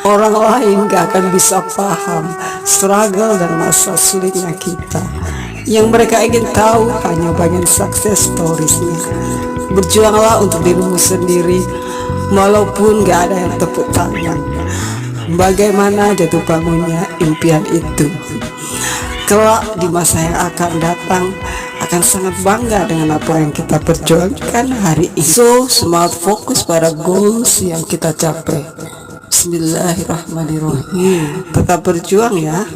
Orang lain gak akan bisa paham struggle dan masa sulitnya kita. Yang mereka ingin tahu hanya bagian success storiesnya. Berjuanglah untuk dirimu sendiri, walaupun gak ada yang tepuk tangan. Bagaimana jatuh bangunnya impian itu? Kelak di masa yang akan datang akan sangat bangga dengan apa yang kita perjuangkan hari ini. So, semangat fokus pada goals yang kita capai. Bismillahirrahmanirrahim. Tetap berjuang ya.